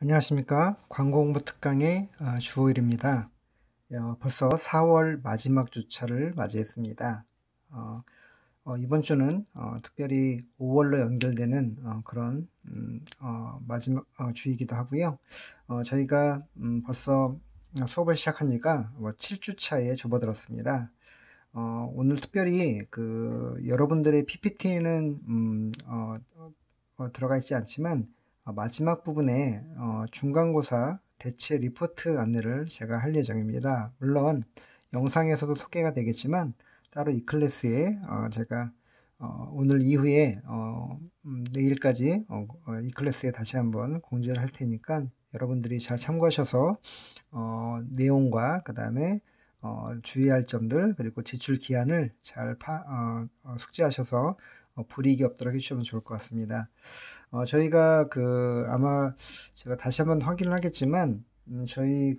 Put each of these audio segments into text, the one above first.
안녕하십니까. 광고홍보 특강의 주호일입니다. 벌써 4월 마지막 주차를 맞이했습니다. 이번 주는 특별히 5월로 연결되는 그런 마지막 주이기도 하고요. 저희가 벌써 수업을 시작한 지가 7주차에 접어들었습니다. 오늘 특별히 여러분들의 PPT에는 들어가 있지 않지만 마지막 부분에 중간고사 대체 리포트 안내를 제가 할 예정입니다. 물론 영상에서도 소개가 되겠지만 따로 이 클래스에 제가 오늘 이후에 내일까지 이 클래스에 다시 한번 공지를 할 테니까 여러분들이 잘 참고하셔서 내용과 그 다음에 주의할 점들 그리고 제출 기한을 잘 숙지하셔서 불이익이 없도록 해주시면 좋을 것 같습니다. 저희가 아마 제가 다시 한번 확인을 하겠지만 저희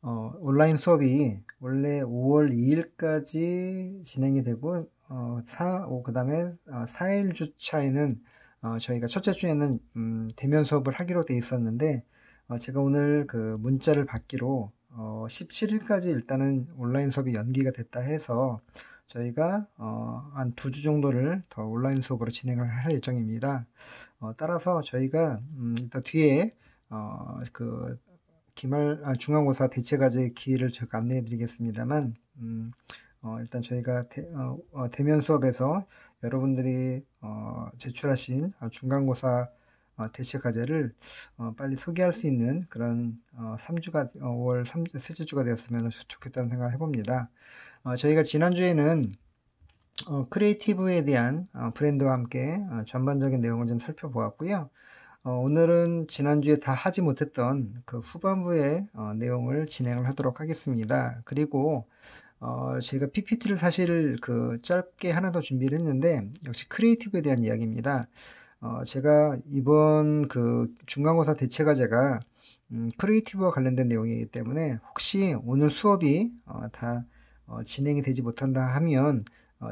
온라인 수업이 원래 5월 2일까지 진행이 되고 그 다음에 4일 주차에는 저희가 첫째 주에는 대면 수업을 하기로 돼 있었는데 제가 오늘 문자를 받기로 17일까지 일단은 온라인 수업이 연기가 됐다 해서 저희가 한 2주 정도를 더 온라인 수업으로 진행을 할 예정입니다. 따라서 저희가 일단 뒤에 중간고사 대체과제 기회를 제가 안내해 드리겠습니다만 일단 저희가 대면 수업에서 여러분들이 제출하신 중간고사 대체 과제를 빨리 소개할 수 있는 그런 5월 셋째 주가 되었으면 좋겠다는 생각을 해봅니다. 저희가 지난주에는 크리에이티브에 대한 브랜드와 함께 전반적인 내용을 좀 살펴보았고요. 오늘은 지난주에 다 하지 못했던 그 후반부의 내용을 진행을 하도록 하겠습니다. 그리고 제가 PPT를 사실 짧게 하나 더 준비를 했는데 역시 크리에이티브에 대한 이야기입니다. 제가 이번 중간고사 대체과제가 크리에이티브와 관련된 내용이기 때문에 혹시 오늘 수업이 다 진행이 되지 못한다 하면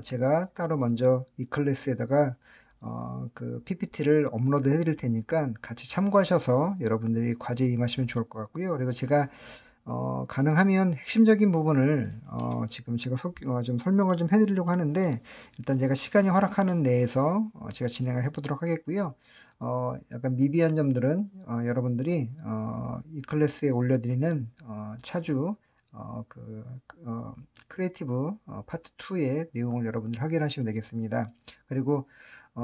제가 따로 먼저 이 클래스에다가 PPT를 업로드 해드릴 테니까 같이 참고하셔서 여러분들이 과제에 임하시면 좋을 것 같고요. 그리고 제가 가능하면 핵심적인 부분을 지금 제가 좀 설명을 좀 해드리려고 하는데 일단 제가 시간이 허락하는 내에서 제가 진행을 해보도록 하겠고요. 약간 미비한 점들은 여러분들이 이 클래스에 올려드리는 차주 크리에이티브 파트 2의 내용을 여러분들 확인하시면 되겠습니다. 그리고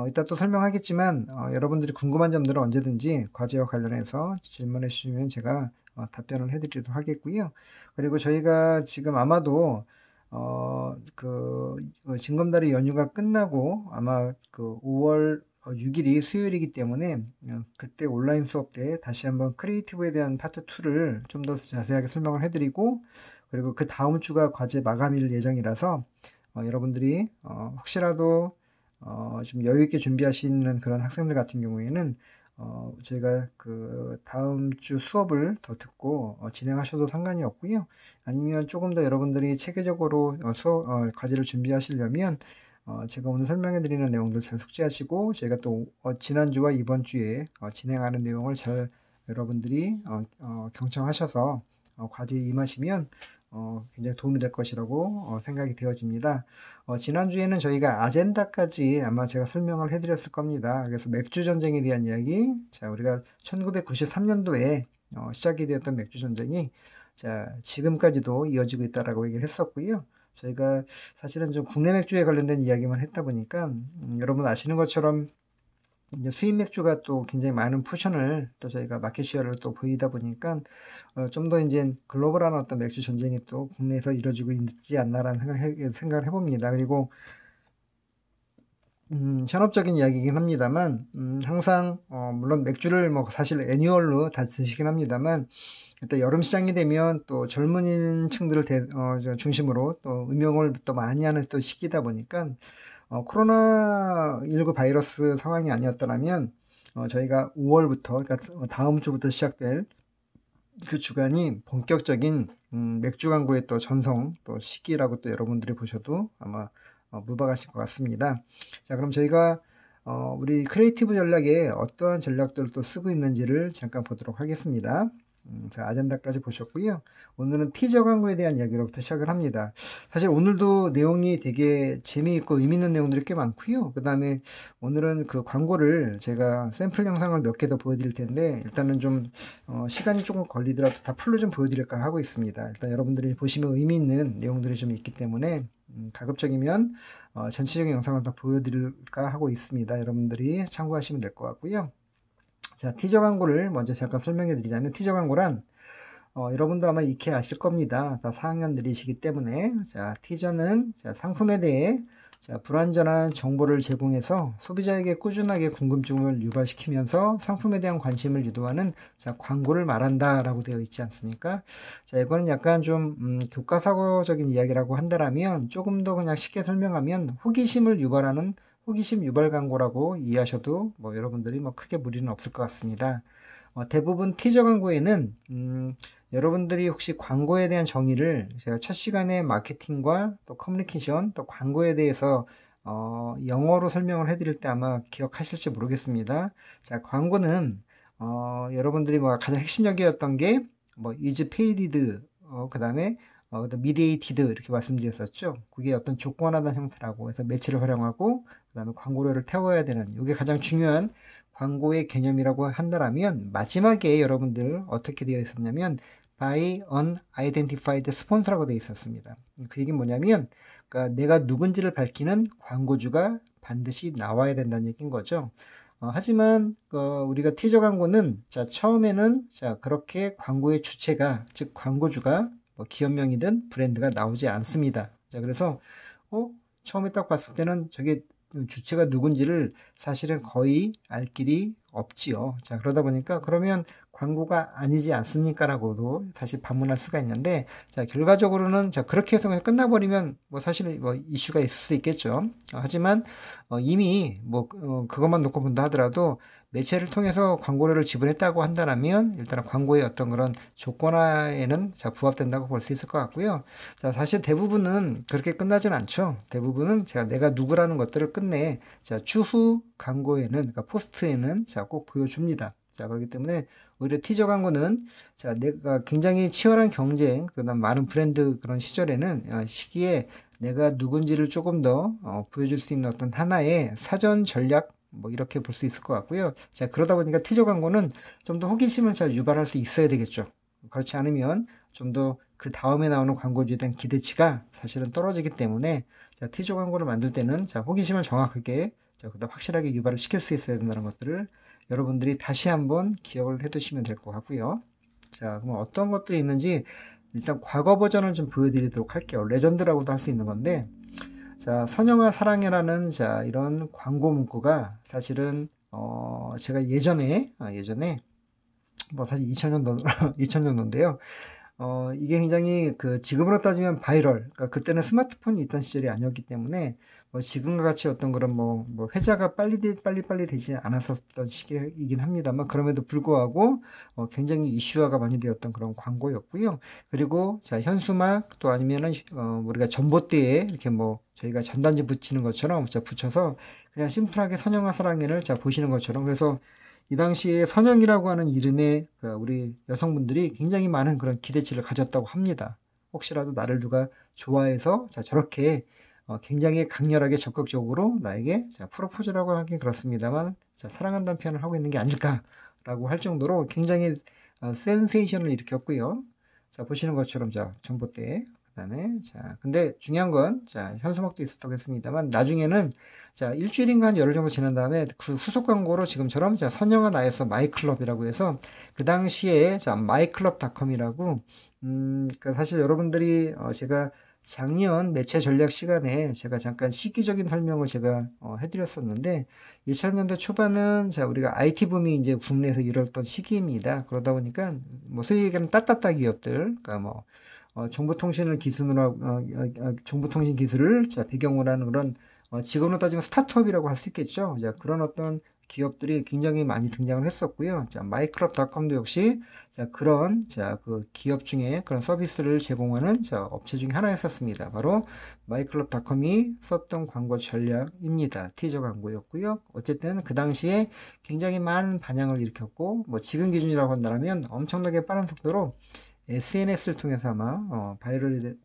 이따 또 설명하겠지만 여러분들이 궁금한 점들은 언제든지 과제와 관련해서 질문해 주시면 제가 답변을 해드리도록 하겠고요. 그리고 저희가 지금 아마도 징검다리 연휴가 끝나고 아마 5월 6일이 수요일이기 때문에 그때 온라인 수업 때 다시 한번 크리에이티브에 대한 파트 2를 좀 더 자세하게 설명을 해드리고 그리고 그 다음 주가 과제 마감일 예정이라서 여러분들이 혹시라도 좀 여유 있게 준비하시는 그런 학생들 같은 경우에는 저희가 다음 주 수업을 더 듣고 진행하셔도 상관이 없고요. 아니면 조금 더 여러분들이 체계적으로 과제를 준비하시려면 제가 오늘 설명해 드리는 내용들 잘 숙지하시고 저희가 또 지난주와 이번 주에 진행하는 내용을 잘 여러분들이 경청하셔서 과제에 임하시면 굉장히 도움이 될 것이라고 생각이 되어집니다. 지난주에는 저희가 아젠다까지 아마 제가 설명을 해드렸을 겁니다. 그래서 맥주 전쟁에 대한 이야기, 자, 우리가 1993년도에 시작이 되었던 맥주 전쟁이 자, 지금까지도 이어지고 있다라고 얘기를 했었고요. 저희가 사실은 좀 국내 맥주에 관련된 이야기만 했다 보니까 여러분 아시는 것처럼 이제 수입 맥주가 또 굉장히 많은 포션을 또 저희가 마켓 쉐어를 또 보이다 보니까 좀 더 이제 글로벌한 어떤 맥주 전쟁이 또 국내에서 이루어지고 있지 않나라는 생각을 해봅니다. 그리고 현업적인 이야기이긴 합니다만 항상 물론 맥주를 뭐 사실 애뉴얼로 다 드시긴 합니다만 일단 여름 시장이 되면 또 젊은 층들을 중심으로 또 음용을 또 많이 하는 또 시기다 보니까 코로나19 바이러스 상황이 아니었더라면 저희가 5월부터 그러니까 다음 주부터 시작될 그 주간이 본격적인 맥주 광고의 또 전성 또 시기라고 또 여러분들이 보셔도 아마 무방하실 것 같습니다. 자, 그럼 저희가 우리 크리에이티브 전략에 어떠한 전략들을 또 쓰고 있는지를 잠깐 보도록 하겠습니다. 자, 아젠다까지 보셨고요. 오늘은 티저 광고에 대한 이야기로부터 시작을 합니다. 사실 오늘도 내용이 되게 재미있고 의미 있는 내용들이 꽤 많고요. 그 다음에 오늘은 그 광고를 제가 샘플 영상을 몇 개 더 보여드릴 텐데, 일단은 좀 시간이 조금 걸리더라도 다 풀로 좀 보여드릴까 하고 있습니다. 일단 여러분들이 보시면 의미 있는 내용들이 좀 있기 때문에 가급적이면 전체적인 영상을 더 보여드릴까 하고 있습니다. 여러분들이 참고하시면 될 것 같고요. 자, 티저 광고를 먼저 잠깐 설명해 드리자면, 티저 광고란 여러분도 아마 익히 아실 겁니다. 다 4학년들이시기 때문에. 자, 티저는 자, 상품에 대해 자, 불완전한 정보를 제공해서 소비자에게 꾸준하게 궁금증을 유발시키면서 상품에 대한 관심을 유도하는 자, 광고를 말한다 라고 되어 있지 않습니까? 자, 이거는 약간 좀 교과서적인 이야기라고 한다면, 조금 더 그냥 쉽게 설명하면 호기심을 유발하는 호기심 유발 광고라고 이해하셔도 뭐 여러분들이 뭐 크게 무리는 없을 것 같습니다. 대부분 티저 광고에는 여러분들이 혹시 광고에 대한 정의를 제가 첫 시간에 마케팅과 또 커뮤니케이션 또 광고에 대해서 영어로 설명을 해드릴 때 아마 기억하실지 모르겠습니다. 자, 광고는 여러분들이 뭐 가장 핵심적이었던 게 뭐 is paid, 그 다음에 mediated 이렇게 말씀드렸었죠. 그게 어떤 조건하던 형태라고 해서 매체를 활용하고 그 다음에 광고료를 태워야 되는, 이게 가장 중요한 광고의 개념이라고 한다면, 마지막에 여러분들 어떻게 되어 있었냐면 by unidentified sponsor라고 되어 있었습니다. 그 얘기는 뭐냐면, 그러니까 내가 누군지를 밝히는 광고주가 반드시 나와야 된다는 얘기인 거죠. 하지만 우리가 티저 광고는 자, 처음에는 자, 그렇게 광고의 주체가, 즉 광고주가 뭐 기업명이든 브랜드가 나오지 않습니다. 자, 그래서 처음에 딱 봤을 때는 저게 주체가 누군지를 사실은 거의 알 길이 없지요. 자, 그러다 보니까 그러면 광고가 아니지 않습니까? 라고도 다시 반문할 수가 있는데, 자, 결과적으로는 자, 그렇게 해서 그냥 끝나버리면 뭐 사실 뭐 이슈가 있을 수 있겠죠. 하지만 이미 뭐 그것만 놓고 본다 하더라도 매체를 통해서 광고료를 지불했다고 한다면 일단 광고의 어떤 그런 조건화에는 자, 부합된다고 볼 수 있을 것 같고요. 자, 사실 대부분은 그렇게 끝나진 않죠. 대부분은 제가 내가 누구라는 것들을 끝내 자, 추후 광고에는, 그러니까 포스트에는 자, 꼭 보여줍니다. 자, 그렇기 때문에 오히려 티저 광고는 자, 내가 굉장히 치열한 경쟁, 그다음 많은 브랜드 그런 시기에 내가 누군지를 조금 더 보여줄 수 있는 어떤 하나의 사전 전략, 뭐 이렇게 볼 수 있을 것 같고요. 자, 그러다 보니까 티저 광고는 좀 더 호기심을 잘 유발할 수 있어야 되겠죠. 그렇지 않으면 좀 더 그 다음에 나오는 광고주에 대한 기대치가 사실은 떨어지기 때문에, 자, 티저 광고를 만들 때는 자, 호기심을 정확하게 자, 그다음 확실하게 유발을 시킬 수 있어야 된다는 것들을 여러분들이 다시 한번 기억을 해 두시면 될 것 같고요. 자, 그럼 어떤 것들이 있는지 일단 과거 버전을 좀 보여드리도록 할게요. 레전드라고도 할 수 있는 건데, 자, 선영아 사랑해라는 자, 이런 광고 문구가 사실은 제가 예전에 뭐 사실 2000년도 2000년도인데요. 이게 굉장히 그 지금으로 따지면 바이럴, 그러니까 그때는 스마트폰이 있던 시절이 아니었기 때문에 뭐 지금과 같이 어떤 그런 뭐 회자가 빨리 되지 않았었던 시기이긴 합니다만, 그럼에도 불구하고 굉장히 이슈화가 많이 되었던 그런 광고였고요. 그리고 자, 현수막 또 아니면은 우리가 전봇대에 이렇게 뭐 저희가 전단지 붙이는 것처럼 자, 붙여서 그냥 심플하게 선영아 사랑해를 자, 보시는 것처럼, 그래서 이 당시에 선영이라고 하는 이름에 우리 여성분들이 굉장히 많은 그런 기대치를 가졌다고 합니다. 혹시라도 나를 누가 좋아해서 자, 저렇게 굉장히 강렬하게 적극적으로 나에게 자, 프로포즈라고 하긴 그렇습니다만 자, 사랑한다는 표현을 하고 있는 게 아닐까라고 할 정도로 굉장히 센세이션을 일으켰고요. 자, 보시는 것처럼 자, 전봇대, 그다음에 자, 근데 중요한 건 자, 현수막도 있었다고 했습니다만 나중에는 자, 일주일인가 한 열흘 정도 지난 다음에 그 후속 광고로 지금처럼 자, 선영아 나에서 마이클럽이라고 해서 그 당시에 자, 마이클럽닷컴이라고 그 사실 여러분들이 제가 작년 매체 전략 시간에 제가 잠깐 시기적인 설명을 제가 해드렸었는데, 2000년대 초반은 자, 우리가 IT 붐이 이제 국내에서 이뤘던 시기입니다. 그러다 보니까 뭐 소위 얘기하는 따따따 기업들, 그러니까 뭐 정보통신을 기준으로 정보통신 기술을 자, 배경으로 하는 그런 지금으로 따지면 스타트업이라고 할 수 있겠죠. 자, 그런 어떤 기업들이 굉장히 많이 등장을 했었고요. 자, 마이클럽닷컴도 역시 자, 그런 자, 그 기업 중에 그런 서비스를 제공하는 자, 업체 중에 하나였었습니다. 바로 마이클럽닷컴이 썼던 광고 전략입니다. 티저 광고였고요. 어쨌든 그 당시에 굉장히 많은 반향을 일으켰고 뭐 지금 기준이라고 한다면 엄청나게 빠른 속도로 SNS를 통해서 아마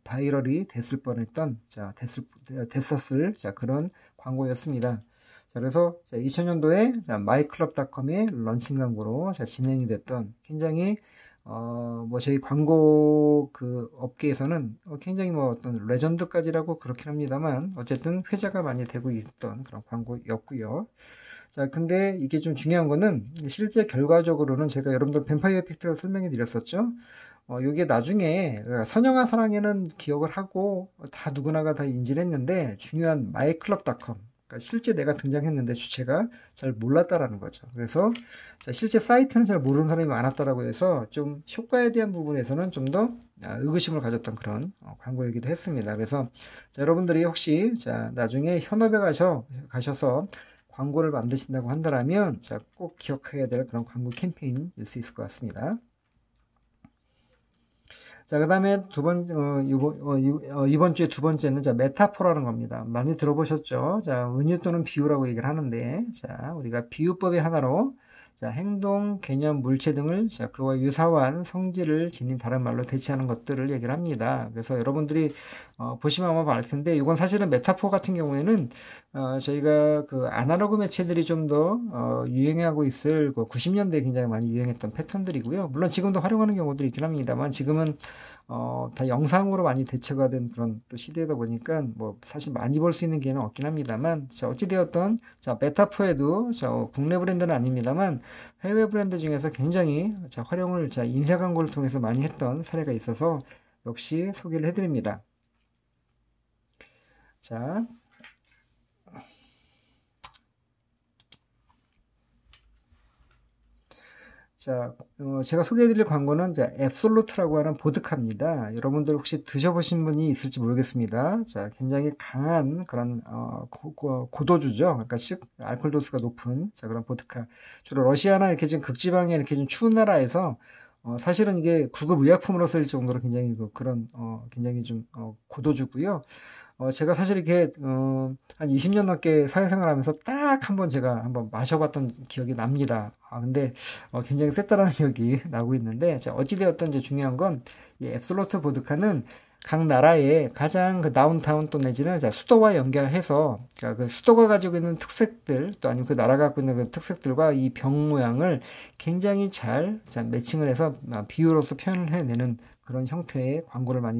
바이럴이 됐을 뻔했던 자 됐었을 자 그런 광고였습니다. 자 그래서 2000년도에 마이클럽닷컴의 런칭 광고로 자, 진행이 됐던 굉장히 뭐 저희 광고 그 업계에서는 굉장히 뭐 어떤 레전드까지라고 그렇긴 합니다만 어쨌든 회자가 많이 되고 있던 그런 광고였고요. 자, 근데 이게 좀 중요한 거는 실제 결과적으로는 제가 여러분들 뱀파이어 이펙트가 설명해 드렸었죠. 요게 나중에 선영아 사랑에는 기억을 하고 다 누구나가 다 인지를 했는데 중요한 마이클럽닷컴 그러니까 실제 내가 등장했는데 주체가 잘 몰랐다라는 거죠. 그래서 자, 실제 사이트는 잘 모르는 사람이 많았다라고 해서 좀 효과에 대한 부분에서는 좀 더 의구심을 가졌던 그런 광고이기도 했습니다. 그래서 자, 여러분들이 혹시 자, 나중에 현업에 가셔서 광고를 만드신다고 한다면 자, 꼭 기억해야 될 그런 광고 캠페인일 수 있을 것 같습니다. 자, 그 다음에 이번 주에 두 번째는, 자, 메타포라는 겁니다. 많이 들어보셨죠? 자, 은유 또는 비유라고 얘기를 하는데, 자, 우리가 비유법의 하나로, 자, 행동, 개념, 물체 등을, 자, 그와 유사한 성질을 지닌 다른 말로 대체하는 것들을 얘기를 합니다. 그래서 여러분들이, 보시면 아마 알 텐데, 이건 사실은 메타포 같은 경우에는, 저희가 그 아날로그 매체들이 좀 더, 유행하고 있을, 그 90년대에 굉장히 많이 유행했던 패턴들이고요. 물론 지금도 활용하는 경우들이 있긴 합니다만, 지금은 다 영상으로 많이 대체가 된 그런 또 시대다 보니까 뭐 사실 많이 볼 수 있는 기회는 없긴 합니다만 자 어찌되었던 자 메타포에도 자 국내 브랜드는 아닙니다만 해외 브랜드 중에서 굉장히 자 활용을 자 인쇄 광고를 통해서 많이 했던 사례가 있어서 역시 소개를 해드립니다. 자 자, 제가 소개해드릴 광고는 자, 앱솔루트라고 하는 보드카입니다. 여러분들 혹시 드셔보신 분이 있을지 모르겠습니다. 자, 굉장히 강한 그런 고도주죠. 그러니까 알코올 도수가 높은 자, 그런 보드카. 주로 러시아나 이렇게 좀 극지방에 이렇게 좀 추운 나라에서 사실은 이게 구급 의약품으로 쓸 정도로 굉장히 그런 굉장히 좀 고도주고요. 제가 사실 이렇게, 한 20년 넘게 사회생활 하면서 딱 한 번 제가 한번 마셔봤던 기억이 납니다. 근데, 굉장히 셌다라는 기억이 나고 있는데, 자, 어찌되었든 이제 중요한 건, 이 앱솔루트 보드카는 각 나라의 가장 그 다운타운 또 내지는 자, 수도와 연결해서, 자, 그 수도가 가지고 있는 특색들, 또 아니면 그 나라가 갖고 있는 그 특색들과 이 병 모양을 굉장히 잘, 자, 매칭을 해서 비유로서 표현을 해내는 그런 형태의 광고를 많이,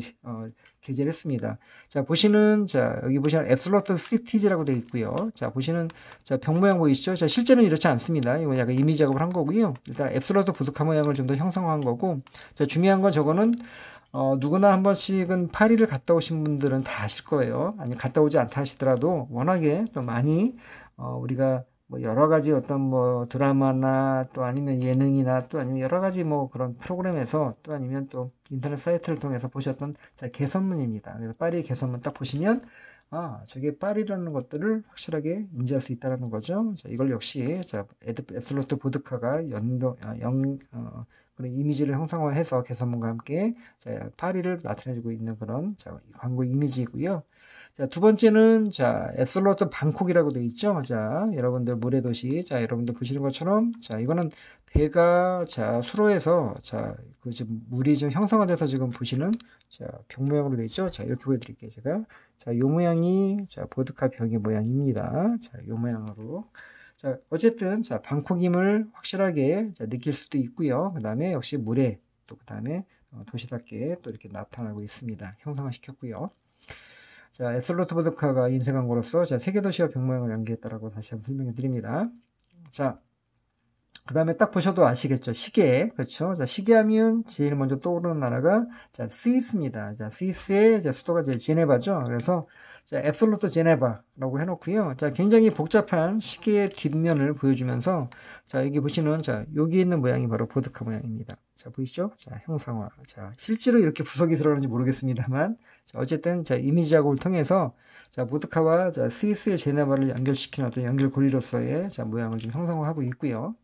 게재를 했습니다. 자, 여기 보시는 앱솔루트 시티즈라고 되어 있고요. 자, 보시는, 자, 병 모양 보이시죠? 자, 실제는 이렇지 않습니다. 이거 약간 이미지 작업을 한 거고요. 일단 앱솔루트 보드카 모양을 좀 더 형성한 거고, 자, 중요한 건 저거는, 누구나 한 번씩은 파리를 갔다 오신 분들은 다 아실 거예요. 아니, 갔다 오지 않다 하시더라도 워낙에 좀 많이, 우리가 뭐 여러 가지 어떤 뭐 드라마나 또 아니면 예능이나 또 아니면 여러 가지 뭐 그런 프로그램에서 또 아니면 또 인터넷 사이트를 통해서 보셨던 자, 개선문입니다. 그래서 파리 개선문 딱 보시면 저게 파리라는 것들을 확실하게 인지할 수 있다는 거죠. 자, 이걸 역시 자, 앱솔루트 보드카가 그런 이미지를 형상화해서 개선문과 함께 자, 파리를 나타내주고 있는 그런 자, 광고 이미지이고요. 자, 두 번째는, 자, 앱솔루트 방콕이라고 되어 있죠? 자, 여러분들 물의 도시. 자, 여러분들 보시는 것처럼, 자, 이거는 배가, 자, 수로에서, 자, 그 지금 물이 좀 형성화돼서 지금 보시는, 자, 병 모양으로 되어 있죠? 자, 이렇게 보여드릴게요, 제가. 자, 요 모양이, 자, 보드카 병의 모양입니다. 자, 요 모양으로. 자, 어쨌든, 자, 방콕임을 확실하게 자, 느낄 수도 있고요. 그 다음에 역시 물에, 또 그 다음에 도시답게 또 이렇게 나타나고 있습니다. 형상화 시켰고요. 자, 앱솔루트 보드카가 인쇄 광고로서 자, 세계 도시와 병 모양을 연기했다라고 다시 한번 설명해 드립니다. 자, 그 다음에 딱 보셔도 아시겠죠? 시계. 그렇죠? 자, 시계 하면 제일 먼저 떠오르는 나라가, 자, 스위스입니다. 자, 스위스의 이제 수도가 이제 제네바죠. 그래서, 자, 앱솔루트 제네바라고 해놓고요. 자, 굉장히 복잡한 시계의 뒷면을 보여주면서, 자, 여기 보시는, 자, 여기 있는 모양이 바로 보드카 모양입니다. 자, 보이시죠? 자, 형상화. 자, 실제로 이렇게 부석이 들어가는지 모르겠습니다만, 자, 어쨌든, 자, 이미지 작업을 통해서, 자, 보드카와, 자, 스위스의 제네바를 연결시키는 어떤 연결고리로서의, 자, 모양을 좀 형상화하고 있고요.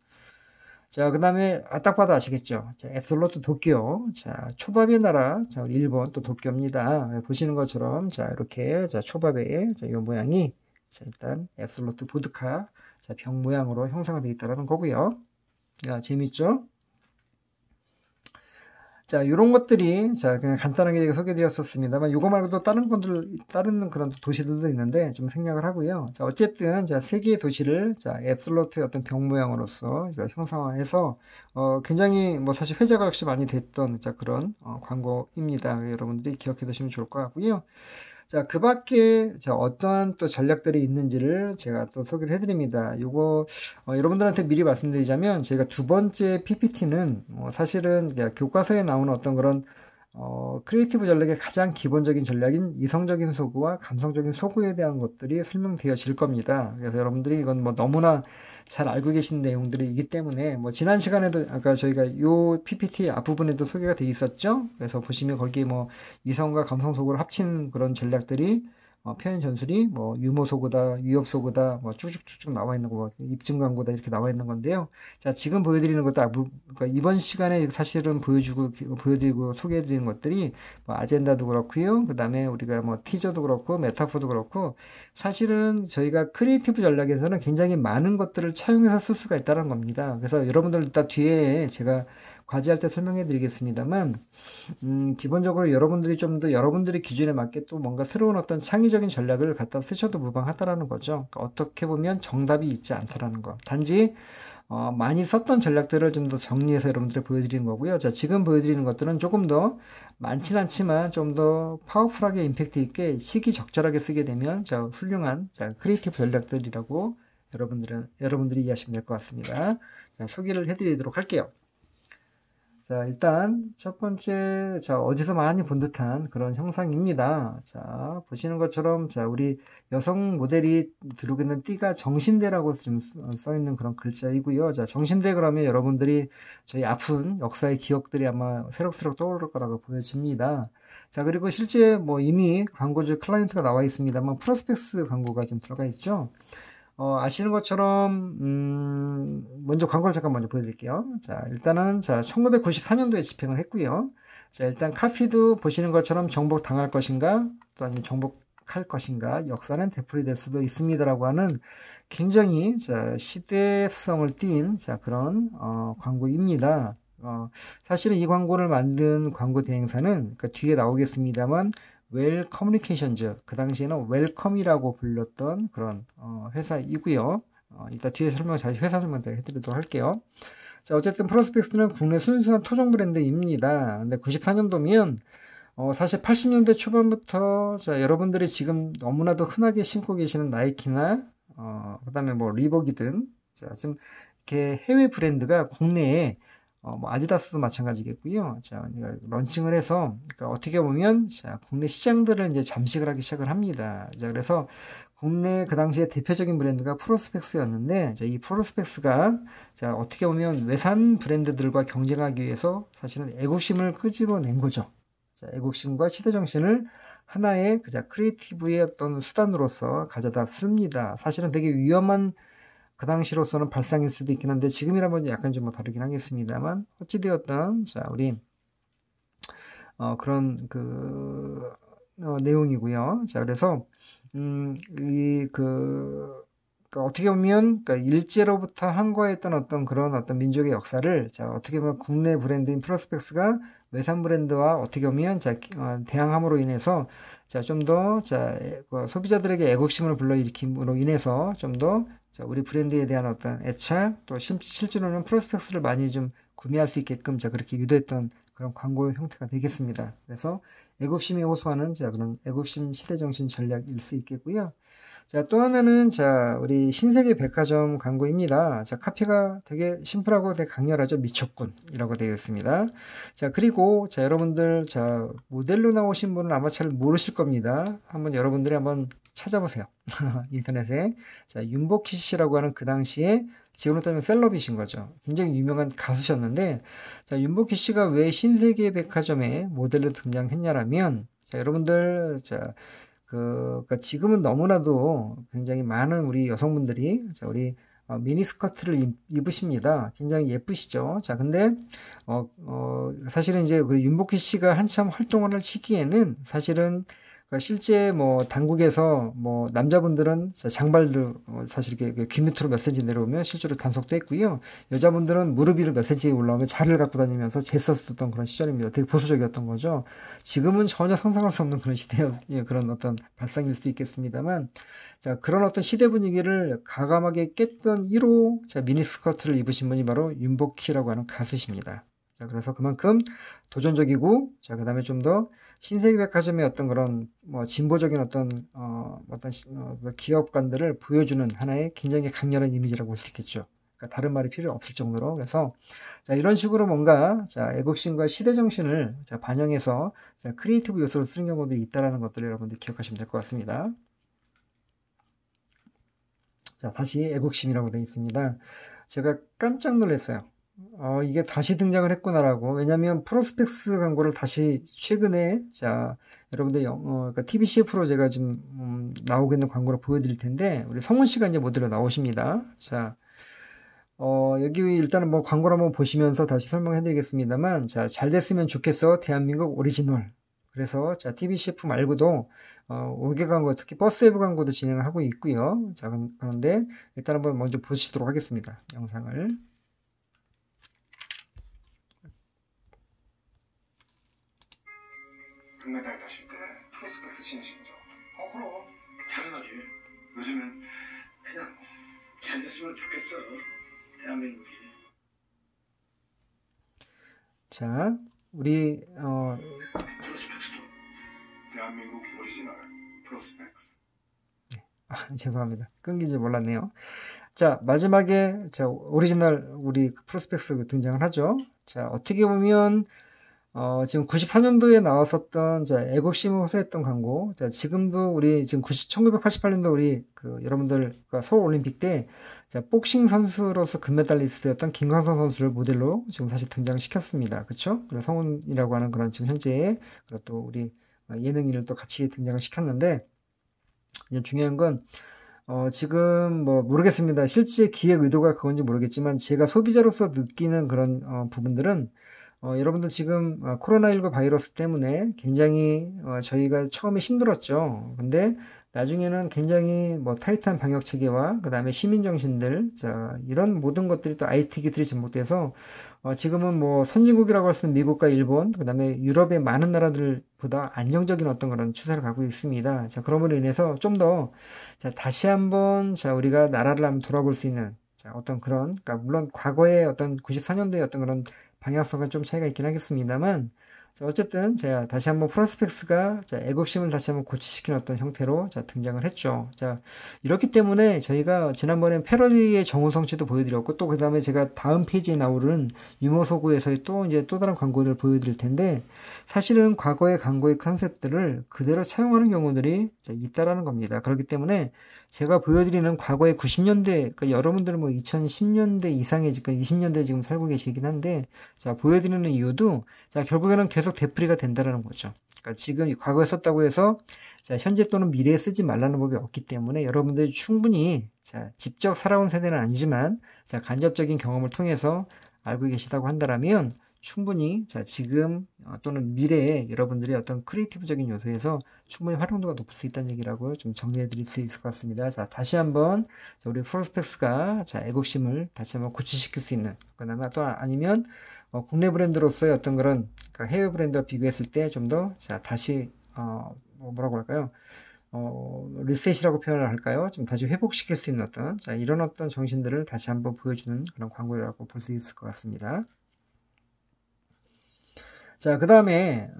자, 그 다음에, 딱 봐도 아시겠죠? 자, 앱솔루트 도쿄. 자, 초밥의 나라. 자, 우리 일본 또 도쿄입니다. 보시는 것처럼, 자, 이렇게, 자, 초밥의, 자, 이 모양이, 자, 일단, 앱솔루트 보드카, 자, 병 모양으로 형상화되어 있다는 거고요. 야, 재밌죠? 자, 요런 것들이, 자, 그냥 간단하게 소개해드렸었습니다만, 요거 말고도 다른 그런 도시들도 있는데, 좀 생략을 하고요. 자, 어쨌든, 자, 세 개의 도시를, 자, 앱슬로트의 어떤 병 모양으로서, 자, 형상화해서, 굉장히, 뭐, 사실 회자가 역시 많이 됐던, 자, 그런, 광고입니다. 여러분들이 기억해 두시면 좋을 것 같고요. 자, 그 밖에, 자, 어떠한 또 전략들이 있는지를 제가 또 소개를 해드립니다. 요거, 여러분들한테 미리 말씀드리자면, 저희가 두 번째 PPT는, 사실은, 교과서에 나오는 어떤 그런, 크리에이티브 전략의 가장 기본적인 전략인 이성적인 소구와 감성적인 소구에 대한 것들이 설명되어질 겁니다. 그래서 여러분들이 이건 뭐 너무나 잘 알고 계신 내용들이기 때문에 뭐 지난 시간에도 아까 저희가 요 PPT 앞부분에도 소개가 돼 있었죠. 그래서 보시면 거기에 뭐 이성과 감성 소구를 합치는 그런 전략들이 표현 전술이 뭐 유머 소구다, 유협 소구다, 뭐 쭉쭉쭉쭉 나와 있는 거, 뭐 입증 광고다 이렇게 나와 있는 건데요. 자, 지금 보여드리는 것도 그러니까 이번 시간에 사실은 보여드리고 소개해드리는 것들이 뭐 아젠다도 그렇고요. 그 다음에 우리가 뭐 티저도 그렇고 메타포도 그렇고 사실은 저희가 크리에이티브 전략에서는 굉장히 많은 것들을 차용해서 쓸 수가 있다는 겁니다. 그래서 여러분들 이따 뒤에 제가 과제할 때 설명해 드리겠습니다만 기본적으로 여러분들이 좀 더 여러분들의 기준에 맞게 또 뭔가 새로운 어떤 창의적인 전략을 갖다 쓰셔도 무방하다라는 거죠. 그러니까 어떻게 보면 정답이 있지 않다라는 거. 단지 많이 썼던 전략들을 좀 더 정리해서 여러분들이 보여드리는 거고요. 자, 지금 보여드리는 것들은 조금 더 많진 않지만 좀 더 파워풀하게 임팩트 있게 시기적절하게 쓰게 되면 자, 훌륭한 자, 크리에이티브 전략들이라고 여러분들이 이해하시면 될 것 같습니다. 자, 소개를 해드리도록 할게요. 자, 일단 첫 번째, 자, 어디서 많이 본 듯한 그런 형상입니다. 자, 보시는 것처럼, 자, 우리 여성 모델이 들고 있는 띠가 정신대라고 지금 써 있는 그런 글자이고요. 자, 정신대 그러면 여러분들이 저희 아픈 역사의 기억들이 아마 새록새록 떠오를 거라고 보여집니다. 자, 그리고 실제 뭐 이미 광고주 클라이언트가 나와 있습니다만, 프로스펙스 광고가 좀 들어가 있죠. 아시는 것처럼, 먼저 광고를 잠깐 먼저 보여드릴게요. 자, 일단은, 자, 1994년도에 집행을 했고요. 자, 일단 카피도 보시는 것처럼 정복당할 것인가, 또 아니면 정복할 것인가, 역사는 되풀이될 수도 있습니다라고 하는 굉장히, 자, 시대성을 띈, 자, 그런, 광고입니다. 사실은 이 광고를 만든 광고 대행사는, 그 뒤에 나오겠습니다만, 웰 커뮤니케이션즈 그 당시에는 웰컴이라고 불렸던 그런 회사이고요. 이따 뒤에 회사 설명 해드리도록 할게요. 자, 어쨌든 프로스펙스는 국내 순수한 토종 브랜드입니다. 근데 94년도면 사실 80년대 초반부터 자, 여러분들이 지금 너무나도 흔하게 신고 계시는 나이키나 그다음에 뭐 리복이든 자, 좀 이렇게 해외 브랜드가 국내에 뭐 아디다스도 마찬가지겠고요. 자, 런칭을 해서 그러니까 어떻게 보면 자, 국내 시장들을 이제 잠식을 하기 시작을 합니다. 자, 그래서 국내 그 당시에 대표적인 브랜드가 프로스펙스였는데 자, 이 프로스펙스가 자, 어떻게 보면 외산 브랜드들과 경쟁하기 위해서 사실은 애국심을 끄집어낸 거죠. 자, 애국심과 시대정신을 하나의 그자 크리에이티브의 어떤 수단으로서 가져다 씁니다. 사실은 되게 위험한 그 당시로서는 발상일 수도 있긴 한데 지금이라면 약간 좀 뭐 다르긴 하겠습니다만 어찌되었던 자 우리 그런 그 내용이고요. 자 그래서 이그 그러니까 어떻게 보면 그러니까 일제로부터 항거했던 어떤 그런 어떤 민족의 역사를 자 어떻게 보면 국내 브랜드인 프로스펙스가 외산 브랜드와 어떻게 보면 자 대항함으로 인해서 자 좀 더 자 소비자들에게 애국심을 불러일으킴으로 인해서 좀 더 자 우리 브랜드에 대한 어떤 애착 또 실제로는 프로스펙스를 많이 좀 구매할 수 있게끔 자 그렇게 유도했던 그런 광고 형태가 되겠습니다. 그래서 애국심이 호소하는 자 그런 애국심 시대정신 전략일 수 있겠고요. 자, 또 하나는, 자, 우리 신세계 백화점 광고입니다. 자, 카피가 되게 심플하고 되게 강렬하죠. 미쳤군이라고 되어 있습니다. 자, 그리고, 자, 여러분들, 자, 모델로 나오신 분은 아마 잘 모르실 겁니다. 한번 여러분들이 한번 찾아보세요. 인터넷에. 자, 윤복희 씨라고 하는 그 당시에 지금으로 따지면 셀럽이신 거죠. 굉장히 유명한 가수셨는데, 자, 윤복희 씨가 왜 신세계 백화점에 모델로 등장했냐라면, 자, 여러분들, 자, 그러니까 지금은 너무나도 굉장히 많은 우리 여성분들이 자, 우리 미니스커트를 입으십니다. 굉장히 예쁘시죠? 자, 근데 사실은 이제 우리 윤복희 씨가 한참 활동을 할 시기에는 사실은 실제 뭐 당국에서 뭐 남자분들은 장발도 사실 이렇게 귀 밑으로 몇 센치 내려오면 실제로 단속도 했고요. 여자분들은 무릎 위로 몇 센치 올라오면 자를 갖고 다니면서 쟀었던 그런 시절입니다. 되게 보수적이었던 거죠. 지금은 전혀 상상할 수 없는 그런 시대의 그런 어떤 발상일 수 있겠습니다만, 자, 그런 어떤 시대 분위기를 가감하게 깼던 1호, 자, 미니스커트를 입으신 분이 바로 윤복희라고 하는 가수십니다. 자, 그래서 그만큼 도전적이고, 자, 그 다음에 좀 더 신세계백화점의 어떤 그런, 뭐, 진보적인 어떤 기업관들을 보여주는 하나의 굉장히 강렬한 이미지라고 볼 수 있겠죠. 그러니까 다른 말이 필요 없을 정도로. 그래서, 자, 이런 식으로 뭔가, 자, 애국심과 시대정신을 자, 반영해서 자, 크리에이티브 요소를 쓰는 경우들이 있다는 것들을 여러분들 기억하시면 될 것 같습니다. 자, 다시 애국심이라고 되어 있습니다. 제가 깜짝 놀랐어요. 이게 다시 등장을 했구나라고. 왜냐면 프로스펙스 광고를 다시 최근에, 자, 여러분들 그러니까 TBCF로 제가 지금, 나오고 있는 광고를 보여드릴 텐데, 우리 성훈 씨가 이제 모델로 나오십니다. 자, 여기 일단은 뭐 광고를 한번 보시면서 다시 설명해 드리겠습니다만, 자, 잘 됐으면 좋겠어. 대한민국 오리지널. 그래서, 자, TBCF 말고도, 5개 광고, 특히 버스 웨브 광고도 진행을 하고 있고요. 자, 그런데 일단 한번 먼저 보시도록 하겠습니다. 영상을. 금메달 따실 때 프로스펙스 신으시죠? 그럼. 당연하지. 요즘은 그냥 잘 됐으면 좋겠어. 대한민국이. 자, 우리, 프로스펙스도 대한민국 오리지널 프로스펙스. 죄송합니다. 끊긴지 몰랐네요. 자, 마지막에, 자, 오리지널 우리 프로스펙스 등장을 하죠. 자, 어떻게 보면, 지금 94년도에 나왔었던, 자, 애국심을 호소했던 광고. 자, 지금도 우리, 지금 1988년도 우리, 여러분들, 서울올림픽 때, 자, 복싱 선수로서 금메달리스트였던 김광선 선수를 모델로 지금 다시 등장시켰습니다. 그쵸? 그리고 성훈이라고 하는 그런 지금 현재의, 그리고 또 우리 예능인을 또 같이 등장을 시켰는데, 중요한 건, 지금 뭐 모르겠습니다. 실제 기획 의도가 그건지 모르겠지만 제가 소비자로서 느끼는 그런 부분들은 여러분들 지금 코로나19 바이러스 때문에 굉장히 저희가 처음에 힘들었죠. 근데 나중에는 굉장히 뭐 타이트한 방역 체계와 그 다음에 시민 정신들, 자, 이런 모든 것들이 또 IT 기술이 접목돼서 지금은 뭐 선진국이라고 할 수 있는 미국과 일본, 그 다음에 유럽의 많은 나라들보다 안정적인 어떤 그런 추세를 가고 있습니다. 자, 그럼으로 인해서 좀 더, 자, 다시 한번, 자, 우리가 나라를 한번 돌아볼 수 있는, 자, 어떤 그런, 그러니까 물론 과거의 어떤 94년도의 어떤 그런 방향성은 좀 차이가 있긴 하겠습니다만, 자, 어쨌든 제가 다시 한번 프로스펙스가 자, 애국심을 다시 한번 고취시키는 어떤 형태로 자, 등장을 했죠. 자, 이렇기 때문에 저희가 지난번에 패러디의 정우성 씨도 보여드렸고 또 그 다음에 제가 다음 페이지에 나오는 유머소구에서의 또 이제 또 다른 광고를 보여드릴 텐데 사실은 과거의 광고의 컨셉들을 그대로 차용하는 경우들이 있다라는 겁니다. 그렇기 때문에 제가 보여드리는 과거의 90년대, 그러니까 여러분들은 뭐 2010년대 이상의 지금 20년대 지금 살고 계시긴 한데, 자, 보여드리는 이유도, 자, 결국에는 계속 되풀이가 된다는 거죠. 그러니까 지금 과거에 썼다고 해서, 자, 현재 또는 미래에 쓰지 말라는 법이 없기 때문에 여러분들이 충분히, 자, 직접 살아온 세대는 아니지만, 자, 간접적인 경험을 통해서 알고 계시다고 한다면, 충분히, 자, 지금 또는 미래에 여러분들의 어떤 크리에이티브적인 요소에서 충분히 활용도가 높을 수 있다는 얘기라고 좀 정리해 드릴 수 있을 것 같습니다. 자, 다시 한번 우리 프로스펙스가 자, 애국심을 다시 한번 구치시킬 수 있는, 그 다음에 또 아니면 국내 브랜드로서의 어떤 그런 그러니까 해외 브랜드와 비교했을 때 좀 더, 자, 다시, 뭐라고 할까요? 리셋이라고 표현을 할까요? 좀 다시 회복시킬 수 있는 어떤, 자, 이런 어떤 정신들을 다시 한번 보여주는 그런 광고라고 볼 수 있을 것 같습니다. 자, 그 다음에,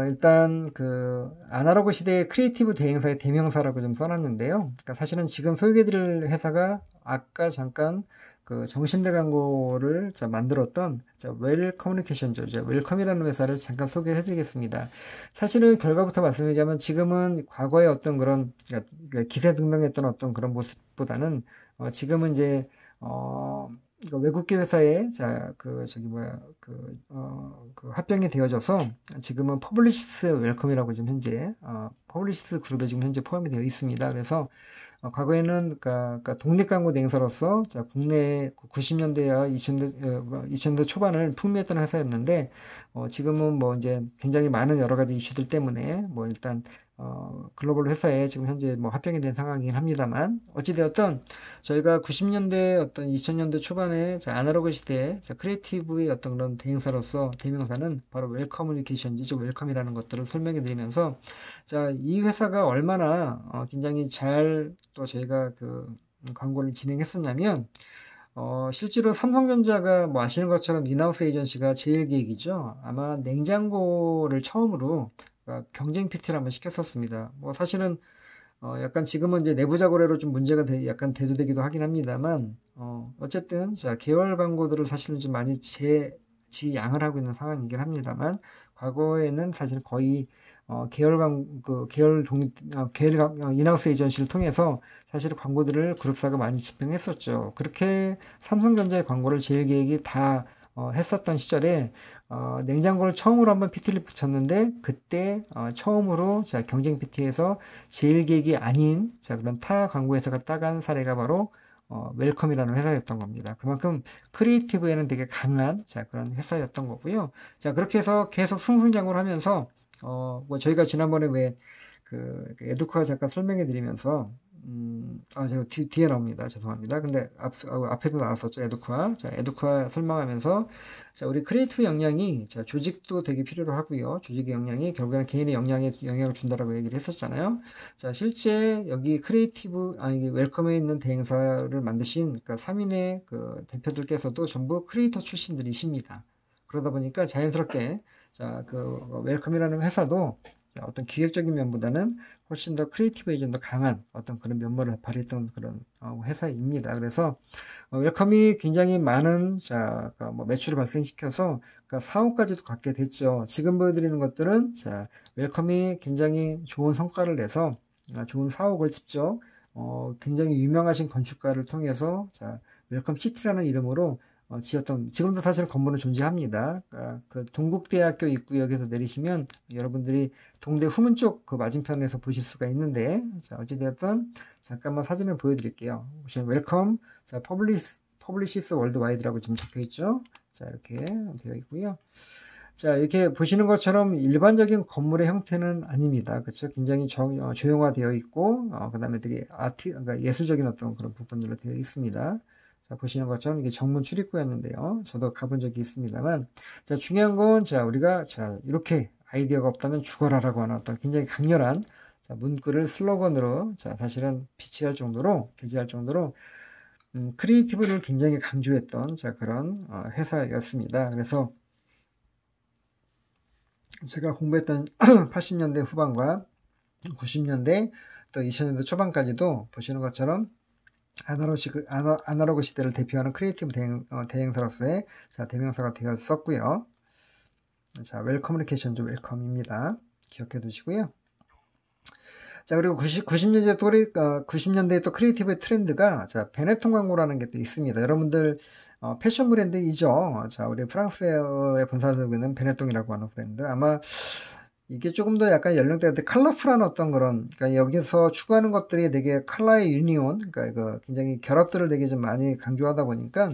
일단, 그, 아날로그 시대의 크리에이티브 대행사의 대명사라고 좀 써놨는데요. 그러니까 사실은 지금 소개해드릴 회사가 아까 잠깐 그 정신대 광고를 자, 만들었던 자, 웰 커뮤니케이션죠. 웰컴이라는 회사를 잠깐 소개해드리겠습니다. 사실은 결과부터 말씀드리자면 지금은 과거의 어떤 그런, 그러니까 기세등등했던 어떤 그런 모습보다는, 지금은 이제, 이거 외국계 회사에 자 그 저기 뭐야 그 합병이 되어져서 지금은 퍼블리시스 웰컴이라고 지금 현재 퍼블리시스 그룹에 지금 현재 포함이 되어 있습니다. 그래서 과거에는 그러니까 독립광고 대행사로서 자, 국내 90년대와 2000년대 초반을 풍미했던 회사였는데 지금은 뭐 이제 굉장히 많은 여러 가지 이슈들 때문에 뭐 일단 글로벌 회사에 지금 현재 뭐 합병이 된 상황이긴 합니다만 어찌되었던 저희가 90년대 어떤 2000년대 초반에 자, 아날로그 시대에 자, 크리에이티브의 어떤 그런 대행사로서 대명사는 바로 웰커뮤니케이션이죠. 웰컴이라는 것들을 설명해 드리면서 자, 이 회사가 얼마나 굉장히 잘 또 저희가 그 광고를 진행했었냐면 실제로 삼성전자가 뭐 아시는 것처럼 인하우스 에이전시가 제일 기획이죠. 아마 냉장고를 처음으로 경쟁 PT를 한번 시켰었습니다. 뭐 사실은 약간 지금은 이제 내부자 거래로 좀 문제가 약간 대두되기도 하긴 합니다만 어쨌든 자 계열 광고들을 사실은 좀 많이 지양을 하고 있는 상황이긴 합니다만 과거에는 사실 거의 계열 독립 인하우스 에이전시를 통해서 사실 광고들을 그룹사가 많이 집행했었죠. 그렇게 삼성전자의 광고를 제일 기획이 다 했었던 시절에 냉장고를 처음으로 한번 PT를 붙였는데 그때 처음으로 자 경쟁 PT에서 제일 기획이 아닌 자 그런 타 광고 회사가 따간 사례가 바로 웰컴이라는 회사였던 겁니다. 그만큼 크리에이티브에는 되게 강한 자 그런 회사였던 거고요. 자 그렇게 해서 계속 승승장구를 하면서 뭐 저희가 지난번에 왜 그 에듀카 잠깐 설명해 드리면서 제가 뒤에 나옵니다. 죄송합니다. 근데 앞에도 나왔었죠. 에듀카. 자, 에듀카 설명하면서 자, 우리 크리에이티브 역량이 자, 조직도 되게 필요로 하고요. 조직의 역량이 결국에는 개인의 역량에 영향을 준다라고 얘기를 했었잖아요. 자, 실제 여기 이게 웰컴에 있는 대행사를 만드신 그러니까 3인의 그 대표들께서도 전부 크리에이터 출신들이십니다. 그러다 보니까 자연스럽게 자, 그 웰컴이라는 회사도 어떤 기획적인 면보다는 훨씬 더 크리에이티브에 좀 더 강한 어떤 그런 면모를 발휘했던 그런 회사입니다. 그래서 웰컴이 굉장히 많은 자, 그러니까 뭐 매출을 발생시켜서 그러니까 사업까지도 갖게 됐죠. 지금 보여드리는 것들은 자, 웰컴이 굉장히 좋은 성과를 내서 좋은 사옥을 직접 굉장히 유명하신 건축가를 통해서 자, 웰컴 시티라는 이름으로 지었던 지금도 사실 건물은 존재합니다. 그 동국대학교 입구역에서 내리시면 여러분들이 동대 후문 쪽 그 맞은편에서 보실 수가 있는데 자 어찌되었든 잠깐만 사진을 보여드릴게요. 보시면 웰컴 자 퍼블리시스 월드와이드라고 지금 적혀 있죠. 자 이렇게 되어 있고요. 자 이렇게 보시는 것처럼 일반적인 건물의 형태는 아닙니다. 그렇죠? 굉장히 조형화되어 있고 그다음에 되게 그러니까 예술적인 어떤 그런 부분들로 되어 있습니다. 자, 보시는 것처럼 이게 정문 출입구였는데요. 저도 가본 적이 있습니다만, 자, 중요한 건, 자, 우리가, 자, 이렇게 아이디어가 없다면 죽어라라고 하는 어떤 굉장히 강렬한, 자, 문구를 슬로건으로, 자, 사실은 비치할 정도로, 게재할 정도로, 크리에이티브를 굉장히 강조했던, 자, 그런, 회사였습니다. 그래서 제가 공부했던 80년대 후반과 90년대 또 2000년대 초반까지도 보시는 것처럼 아날로그 시대를 대표하는 크리에이티브 대행사로서의 자, 대명사가 되었었고요. 자, 웰커뮤니케이션즈 웰컴입니다. 기억해 두시고요. 자, 그리고 90년대에 또 크리에이티브의 트렌드가 자, 베네통 광고라는 게 또 있습니다. 여러분들 패션 브랜드이죠. 자, 우리 프랑스의 본사를 두고 있는 베네통이라고 하는 브랜드. 아마 이게 조금 더 약간 연령대가 컬러풀한 어떤 그런, 그러니까 여기서 추구하는 것들이 되게 컬러의 유니온, 그러니까 이거 굉장히 결합들을 되게 좀 많이 강조하다 보니까,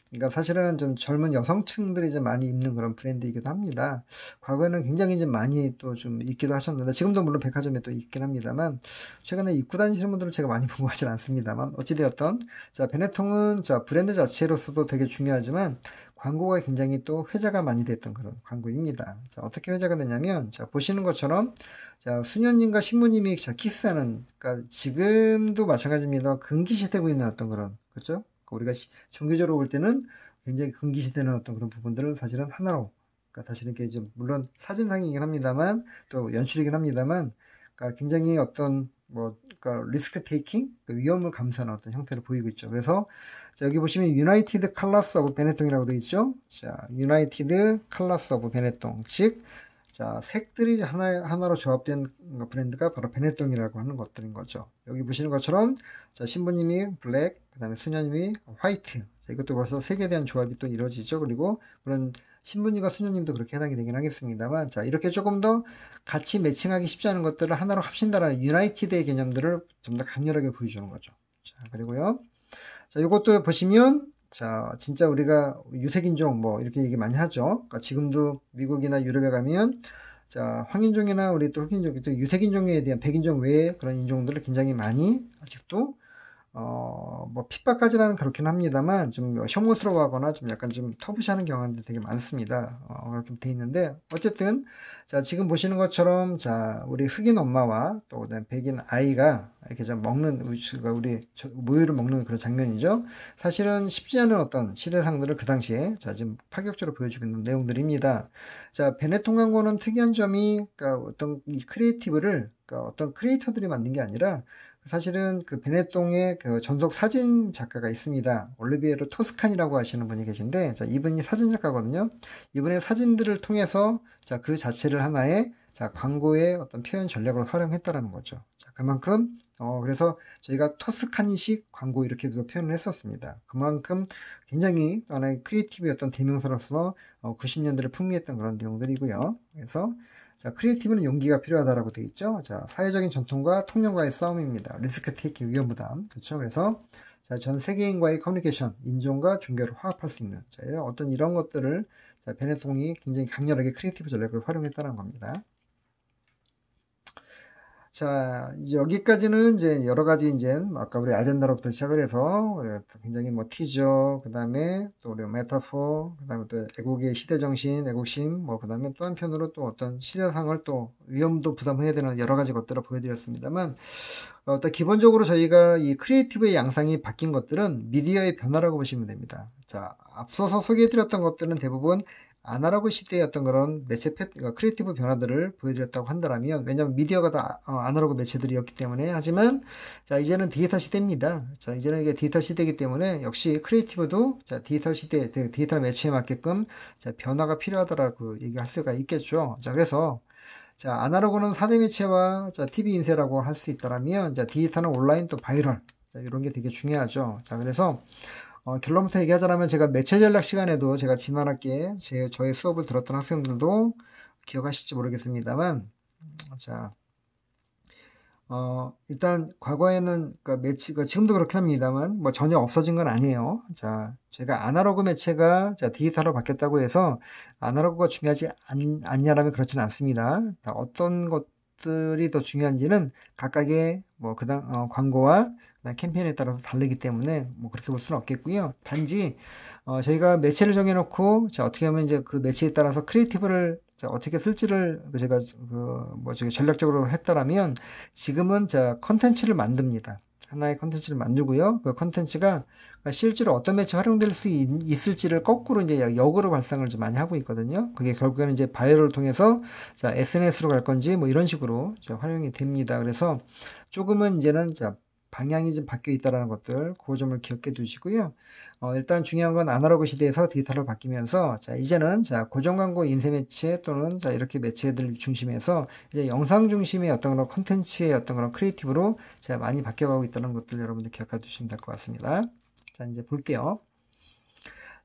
그러니까 사실은 좀 젊은 여성층들이 좀 많이 입는 그런 브랜드이기도 합니다. 과거에는 굉장히 좀 많이 또 좀 입기도 하셨는데, 지금도 물론 백화점에 또 있긴 합니다만, 최근에 입고 다니시는 분들은 제가 많이 본 것 같지는 않습니다만, 어찌되었던, 자, 베네통은 자, 브랜드 자체로서도 되게 중요하지만, 광고가 굉장히 또 회자가 많이 됐던 그런 광고입니다. 자, 어떻게 회자가 되냐면, 자, 보시는 것처럼, 자, 수녀님과 신부님이 자, 키스하는, 그러니까 지금도 마찬가지입니다. 금기시되고 있는 어떤 그런, 그렇죠? 우리가 종교적으로 볼 때는 굉장히 금기시되는 어떤 그런 부분들을 사실은 하나로 그러니까 사실은 이게 좀 물론 사진상이긴 합니다만 또 연출이긴 합니다만, 그러니까 굉장히 어떤 뭐 그러니까 리스크 테이킹, 위험을 감수하는 어떤 형태를 보이고 있죠. 그래서 자, 여기 보시면 유나이티드 컬러스 오브 베네통이라고 되어 있죠. 자, 유나이티드 컬러스 오브 베네통, 즉 자, 색들이 하나로 조합된 브랜드가 바로 베네통이라고 하는 것들인 거죠. 여기 보시는 것처럼 자, 신부님이 블랙, 그 다음에 수녀님이 화이트. 자, 이것도 벌써 색에 대한 조합이 또 이루어지죠. 그리고 물론 신부님과 수녀님도 그렇게 해당이 되긴 하겠습니다만, 자, 이렇게 조금 더 같이 매칭하기 쉽지 않은 것들을 하나로 합친다라는 유나이티드의 개념들을 좀 더 강렬하게 보여주는 거죠. 자, 그리고요. 자, 이것도 보시면, 자, 진짜 우리가 유색인종 뭐 이렇게 얘기 많이 하죠. 그러니까 지금도 미국이나 유럽에 가면, 자, 황인종이나 우리 또 흑인종, 유색인종에 대한 백인종 외에 그런 인종들을 굉장히 많이 아직도 뭐 핍박까지는 그렇긴 합니다만 좀 혐오스러워하거나 좀 약간 좀 터부시하는 경향도 되게 많습니다. 그렇게 돼 있는데 어쨌든 자, 지금 보시는 것처럼 자, 우리 흑인 엄마와 또 그다음 백인 아이가 이렇게 좀 먹는 우리 모유를 먹는 그런 장면이죠. 사실은 쉽지 않은 어떤 시대상들을 그 당시에 자, 지금 파격적으로 보여주고 있는 내용들입니다. 자, 베네통 광고는 특이한 점이 그러니까 어떤 이 크리에이티브를 그러니까 어떤 크리에이터들이 만든 게 아니라 사실은 그 베네통의 그 전속 사진 작가가 있습니다. 올리비에로 토스칸이라고 하시는 분이 계신데, 자, 이분이 사진 작가거든요. 이분의 사진들을 통해서, 자, 그 자체를 하나의, 자, 광고의 어떤 표현 전략으로 활용했다라는 거죠. 자, 그만큼, 그래서 저희가 토스카니식 광고 이렇게 해서 표현을 했었습니다. 그만큼 굉장히 하나의 크리에이티브였던 대명사로서 90년대를 풍미했던 그런 내용들이고요. 그래서 자, 크리에이티브는 용기가 필요하다라고 되어 있죠. 자, 사회적인 전통과 통념과의 싸움입니다. 리스크 테이킹, 위험 부담. 그렇죠. 그래서 자, 전 세계인과의 커뮤니케이션, 인종과 종교를 화합할 수 있는 자, 어떤 이런 것들을 자, 베네통이 굉장히 강렬하게 크리에이티브 전략을 활용했다는 겁니다. 자, 이제 여기까지는 이제 여러 가지 이제 아까 우리 아젠다로부터 시작을 해서 굉장히 뭐 티저, 그 다음에 또 우리 메타포, 그 다음에 또 애국의 시대 정신, 애국심, 뭐 그 다음에 또 한편으로 또 어떤 시대상을 또 위험도 부담해야 되는 여러 가지 것들을 보여드렸습니다만, 또 기본적으로 저희가 이 크리에이티브의 양상이 바뀐 것들은 미디어의 변화라고 보시면 됩니다. 자, 앞서서 소개해드렸던 것들은 대부분 아날로그 시대의 어떤 그런 매체 그러니까 크리에이티브 변화들을 보여드렸다고 한다면, 왜냐하면 미디어가 다 아날로그 매체들이었기 때문에. 하지만 자, 이제는 디지털 시대입니다. 자, 이제는 이게 디지털 시대이기 때문에 역시 크리에이티브도 자, 디지털 시대, 디지털 매체에 맞게끔 자, 변화가 필요하다라고 얘기할 수가 있겠죠. 자, 그래서 자, 아날로그는 4대 매체와 자, TV 인쇄라고 할 수 있다라면, 자, 디지털은 온라인 또 바이럴. 자, 이런 게 되게 중요하죠. 자, 그래서 결론부터 얘기하자면 제가 매체 전략 시간에도 제가 지난 학기에 저의 수업을 들었던 학생들도 기억하실지 모르겠습니다만, 자, 일단 과거에는 그러니까 매체가 지금도 그렇긴 합니다만 뭐 전혀 없어진 건 아니에요. 자, 제가 아날로그 매체가 자, 디지털로 바뀌었다고 해서 아날로그가 중요하지 않냐라면 그렇지는 않습니다. 자, 어떤 것들이 더 중요한지는 각각의 뭐 그다음 광고와 그다음 캠페인에 따라서 다르기 때문에 뭐 그렇게 볼 수는 없겠고요. 단지 저희가 매체를 정해놓고 자, 어떻게 하면 이제 그 매체에 따라서 크리에이티브를 자, 어떻게 쓸지를 제가 뭐 저기 전략적으로 했다라면 지금은 자 컨텐츠를 만듭니다. 하나의 컨텐츠를 만들고요. 그 컨텐츠가 실제로 어떤 매체 활용될 수 있을지를 거꾸로 이제 역으로 발상을 좀 많이 하고 있거든요. 그게 결국에는 이제 바이럴을 통해서 자 SNS로 갈 건지 뭐 이런 식으로 활용이 됩니다. 그래서 조금은 이제는 자 방향이 좀 바뀌어 있다는 것들, 그 점을 기억해 두시고요. 일단 중요한 건 아날로그 시대에서 디지털로 바뀌면서, 자, 이제는, 자, 고정 광고 인쇄 매체 또는, 자, 이렇게 매체들 중심에서, 이제 영상 중심의 어떤 그런 콘텐츠의 어떤 그런 크리에이티브로, 자, 많이 바뀌어가고 있다는 것들 여러분들 기억해 두시면 될 것 같습니다. 자, 이제 볼게요.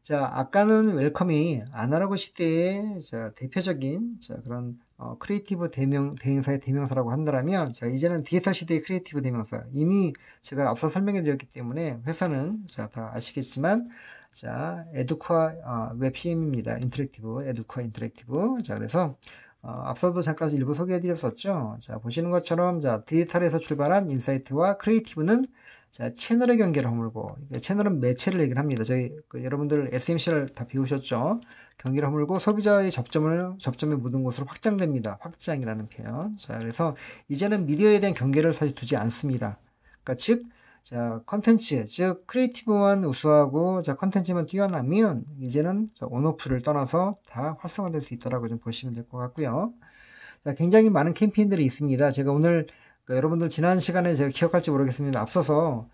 자, 아까는 웰컴이 아날로그 시대의 자, 대표적인 자, 그런 크리에이티브 대행사의 대명사라고 한다면, 자, 이제는 디지털 시대의 크리에이티브 대명사. 이미 제가 앞서 설명해 드렸기 때문에 회사는 자, 다 아시겠지만, 자, 에듀카 웹CM입니다. 인터랙티브, 에듀카 인터랙티브. 자, 그래서 앞서도 잠깐 일부 소개해 드렸었죠. 자, 보시는 것처럼 자, 디지털에서 출발한 인사이트와 크리에이티브는 자, 채널의 경계를 허물고, 채널은 매체를 얘기를 합니다. 저희, 여러분들 SMC를 다 배우셨죠? 경계를 허물고 소비자의 접점의 모든 곳으로 확장됩니다. 확장이라는 표현. 자, 그래서 이제는 미디어에 대한 경계를 사실 두지 않습니다. 그러니까 즉, 자, 컨텐츠, 즉 크리에이티브만 우수하고 자, 컨텐츠만 뛰어나면 이제는 온오프를 떠나서 다 활성화될 수 있다라고 좀 보시면 될 것 같고요. 자, 굉장히 많은 캠페인들이 있습니다. 제가 오늘 여러분들 지난 시간에 제가 기억할지 모르겠습니다. 앞서서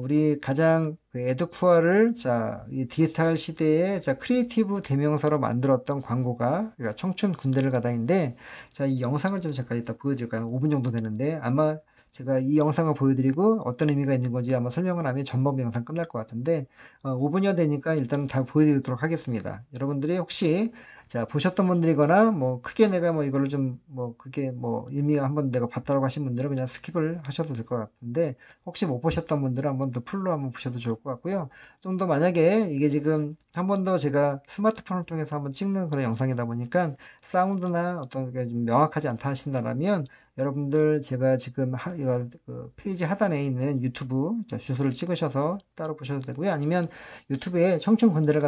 우리 가장 에듀쿠아를 자, 이 디지털 시대에 자, 크리에이티브 대명사로 만들었던 광고가 그러니까 청춘 군대를 가다인데 자, 이 영상을 좀 잠깐 이따 보여드릴까요? 5분 정도 되는데 아마 제가 이 영상을 보여드리고 어떤 의미가 있는 건지 아마 설명을 하면 전범 영상 끝날 것 같은데 5분여 되니까 일단 다 보여드리도록 하겠습니다. 여러분들이 혹시 자, 보셨던 분들이거나, 뭐, 크게 내가 뭐, 이거를 좀, 뭐, 그게 뭐, 의미가 한번 내가 봤다고 하신 분들은 그냥 스킵을 하셔도 될 것 같은데, 혹시 못 보셨던 분들은 한번 더 풀로 한번 보셔도 좋을 것 같고요. 좀 더 만약에 이게 지금 한 번 더 제가 스마트폰을 통해서 한번 찍는 그런 영상이다 보니까, 사운드나 어떤 게 좀 명확하지 않다 하신다면, 여러분들 제가 지금 이거 그 페이지 하단에 있는 유튜브 주소를 찍으셔서 따로 보셔도 되고요. 아니면 유튜브에 청춘 군대를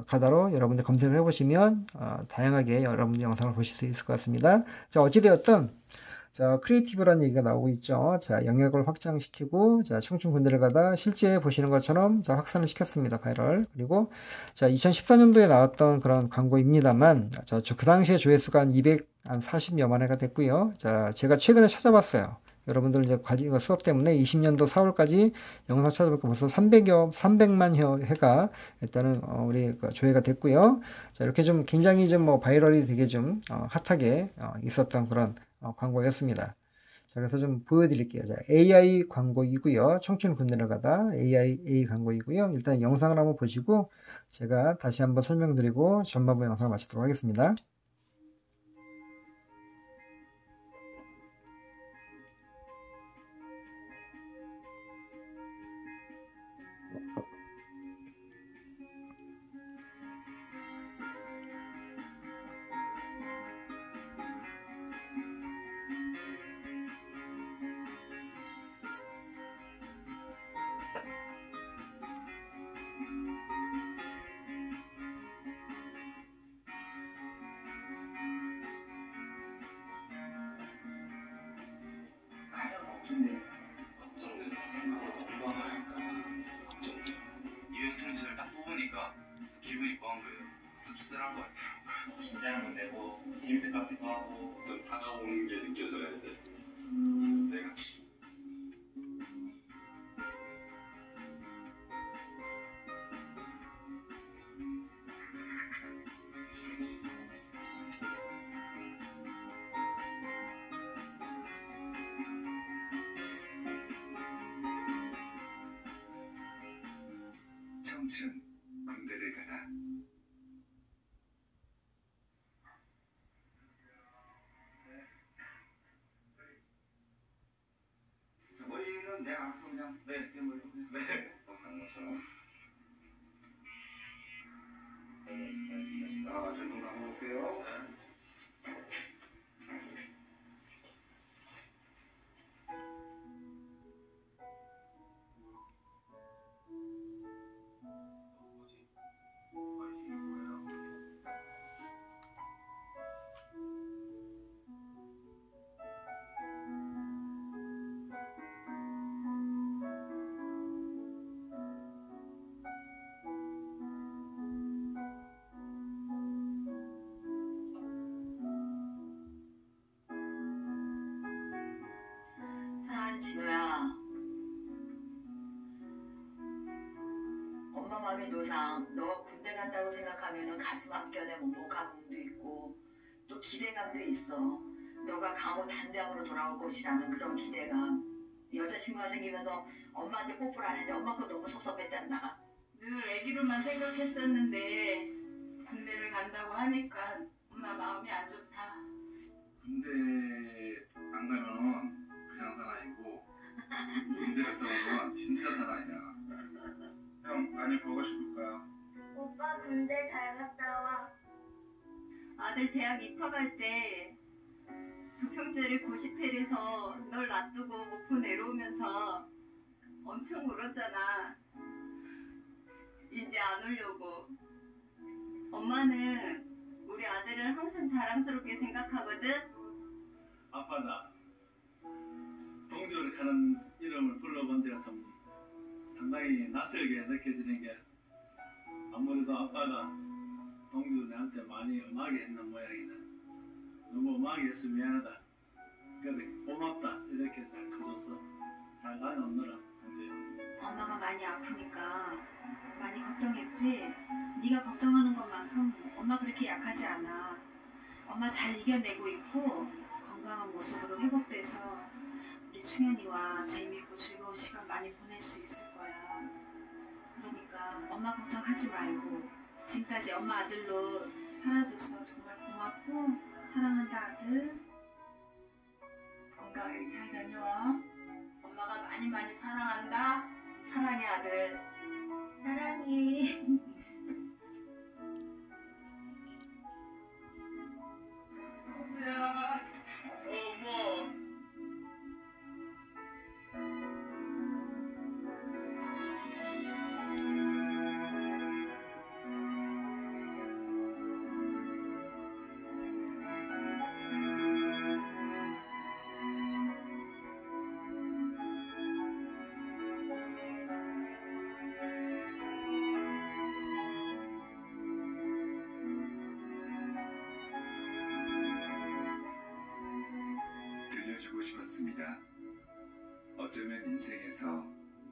가다로 여러분들 검색을 해보시면 다양하게 여러분들 영상을 보실 수 있을 것 같습니다. 자, 어찌되었든 자, 크리에이티브라는 얘기가 나오고 있죠. 자, 영역을 확장시키고, 자, 청춘 군대를 가다 실제 보시는 것처럼 자, 확산을 시켰습니다. 바이럴. 그리고, 자, 2014년도에 나왔던 그런 광고입니다만, 자, 그 당시에 조회수가 한 240여만 회가 됐고요. 자, 제가 최근에 찾아봤어요. 여러분들 이제 이거 수업 때문에 20년도 4월까지 영상 찾아보니까 벌써 300만 회가 일단은 우리 조회가 됐고요. 자, 이렇게 좀 굉장히 좀 뭐 바이럴이 되게 좀 핫하게 있었던 그런 광고였습니다. 자, 그래서 좀 보여드릴게요. 자, AI 광고이고요. 청춘 군대를 가다 AI 광고이고요. 일단 영상을 한번 보시고 제가 다시 한번 설명드리고 전반부 영상을 마치도록 하겠습니다. 가장 걱정되는 너무 많으니까 걱정돼. 유행 트렌드를 딱 뽑으니까 기분이 뻥한 거예요. 씁쓸한 것 같아요. 긴장은 건데 뭐 재밌을 것 같기도 하고 좀 다가오는 게 느껴져야 돼. 내가 청춘 군대를 가다. 머리는 내가 알아서 그냥 네, 내 머리로 그냥 네. 한 것처럼. 자, 눈 감아볼게요. 사랑하는 진우야, 엄마 마음이 노상. 너 군대 간다고 생각하면 가슴 아껴내 몸감도 있고 또 기대감도 있어. 너가 강하고 단대함으로 돌아올 것이라는 그런 기대감. 여자친구가 생기면서 엄마한테 뽀뽀를 하는데 엄마 그거 너무 섭섭했단다. 늘 애기로만 생각했었는데 군대를 간다고 하니까 엄마 마음이 안 좋다. 군대 안 가면은 그냥 사나이고 군대 갔다 오면 진짜 사나이야. 형 많이 보고 싶을까? 오빠 군대 잘 갔다 와. 아들 대학 입학할 때 두평제를 고시텔에서 널 놔두고 목포 내려오면서 엄청 울었잖아. 이제 안 울려고. 엄마는 우리 아들을 항상 자랑스럽게 생각하거든. 아빠 나 동료를 가는 이름을 불러본 데가 참 상당히 낯설게 느껴지는 게 아무래도 아빠가 동주한테 많이 엄하게 했는 모양이다. 너무 엄하게 해서 미안하다. 그래 고맙다. 이렇게 잘 커줬어. 잘 다녀오느라 동주야. 엄마가 많이 아프니까 많이 걱정했지? 네가 걱정하는 것만큼 엄마 그렇게 약하지 않아. 엄마 잘 이겨내고 있고 건강한 모습으로 회복돼서 우리 충현이와 재미있고 즐거운 시간 많이 보낼 수 있을 거야. 그러니까 엄마 걱정하지 말고 지금까지 엄마 아들로 살아줘서 정말 고맙고 사랑한다 아들. 건강하게 잘 다녀와. 엄마가 많이 많이 사랑한다. 사랑해 아들. 사랑해. 동주야. 어머. 들려주고 싶었습니다. 어쩌면 인생에서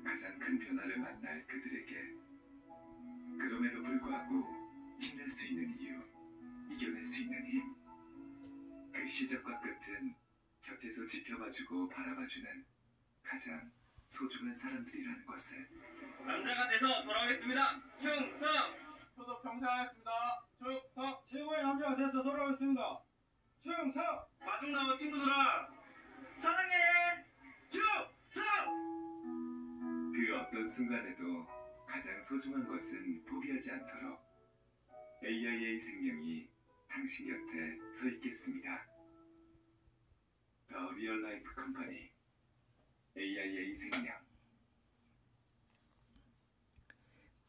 가장 큰 변화를 만날 그들에게 그럼에도 불구하고 힘낼 수 있는 이유, 이겨낼 수 있는 힘, 그 시작과 끝은 곁에서 지켜봐주고 바라봐주는 가장 소중한 사람들이라는 것을. 남자가 돼서 돌아오겠습니다. 충성! 저도 평생 하겠습니다. 충성. 최고의 남자가 돼서 돌아오겠습니다. 충성! 마중나무 친구들아, 사랑해! 충성! 그 어떤 순간에도 가장 소중한 것은 포기하지 않도록 AIA 생명이 당신 곁에 서 있겠습니다. The Real Life Company AIA 생명.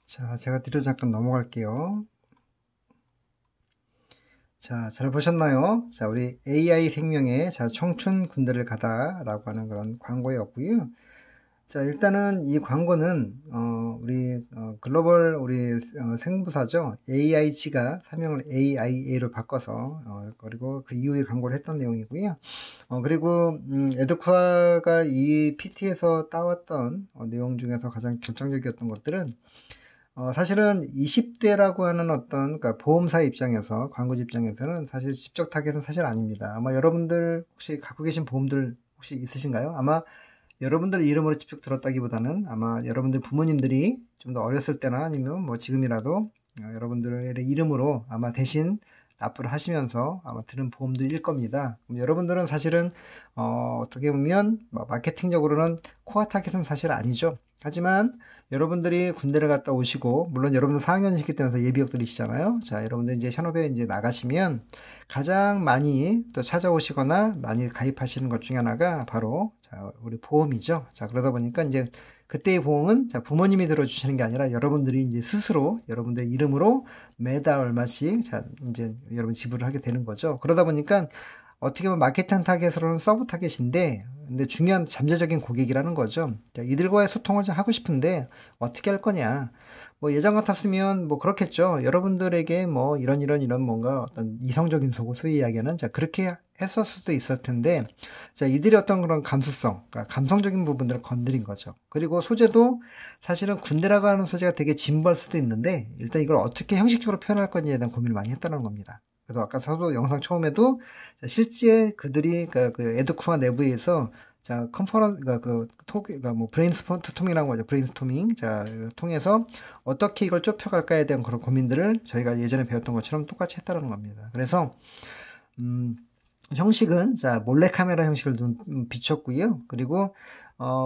자, 제가 뒤로 잠깐 넘어갈게요. 자, 잘 보셨나요? 자, 우리 AI 생명의 자, 청춘 군대를 가다라고 하는 그런 광고였고요. 자, 일단은 이 광고는 우리 글로벌 우리 생부사죠. AIG가 사명을 AIA로 바꿔서 그리고 그 이후에 광고를 했던 내용이고요. 그리고 에듀카가 이 PT에서 따왔던 내용 중에서 가장 결정적이었던 것들은 사실은 20대라고 하는 어떤 그러니까 보험사 입장에서 광고주 입장에서는 사실 직접 타겟은 사실 아닙니다. 아마 여러분들 혹시 갖고 계신 보험들 혹시 있으신가요? 아마 여러분들 이름으로 직접 들었다기보다는 아마 여러분들 부모님들이 좀 더 어렸을 때나 아니면 뭐 지금이라도 여러분들의 이름으로 아마 대신 납부를 하시면서 아마 들은 보험들일 겁니다. 그럼 여러분들은 사실은 어떻게 보면 마케팅적으로는 코어 타겟은 사실 아니죠. 하지만 여러분들이 군대를 갔다 오시고 물론 여러분들 4학년이시기 때문에 예비역들이시잖아요. 자, 여러분들 이제 현업에 이제 나가시면 가장 많이 또 찾아오시거나 많이 가입하시는 것 중에 하나가 바로 자, 우리 보험이죠. 자, 그러다 보니까 이제 그때의 보험은 자, 부모님이 들어주시는 게 아니라 여러분들이 이제 스스로 여러분들 이름으로 매달 얼마씩 자, 이제 여러분 지불을 하게 되는 거죠. 그러다 보니까 어떻게 보면 마케팅 타겟으로는 서브 타겟인데 근데 중요한 잠재적인 고객이라는 거죠. 자, 이들과의 소통을 좀 하고 싶은데 어떻게 할 거냐. 뭐 예전 같았으면 뭐 그렇겠죠. 여러분들에게 뭐 이런 뭔가 어떤 이성적인 속어 소위 이야기하는 자 그렇게 했을 수도 있을 텐데 자 이들이 어떤 그런 감수성, 그러니까 감성적인 부분들을 건드린 거죠. 그리고 소재도 사실은 군대라고 하는 소재가 되게 진부할 수도 있는데 일단 이걸 어떻게 형식적으로 표현할 건지에 대한 고민을 많이 했다는 겁니다. 그래서 아까 저도 영상 처음에도 실제 그들이 그 에듀쿠아 내부에서 자 그러니까 뭐 브레인스토밍이라고 하죠. 브레인스토밍 자 통해서 어떻게 이걸 좁혀갈까에 대한 그런 고민들을 저희가 예전에 배웠던 것처럼 똑같이 했다는 겁니다. 그래서 형식은 자 몰래카메라 형식을 좀 비췄고요. 그리고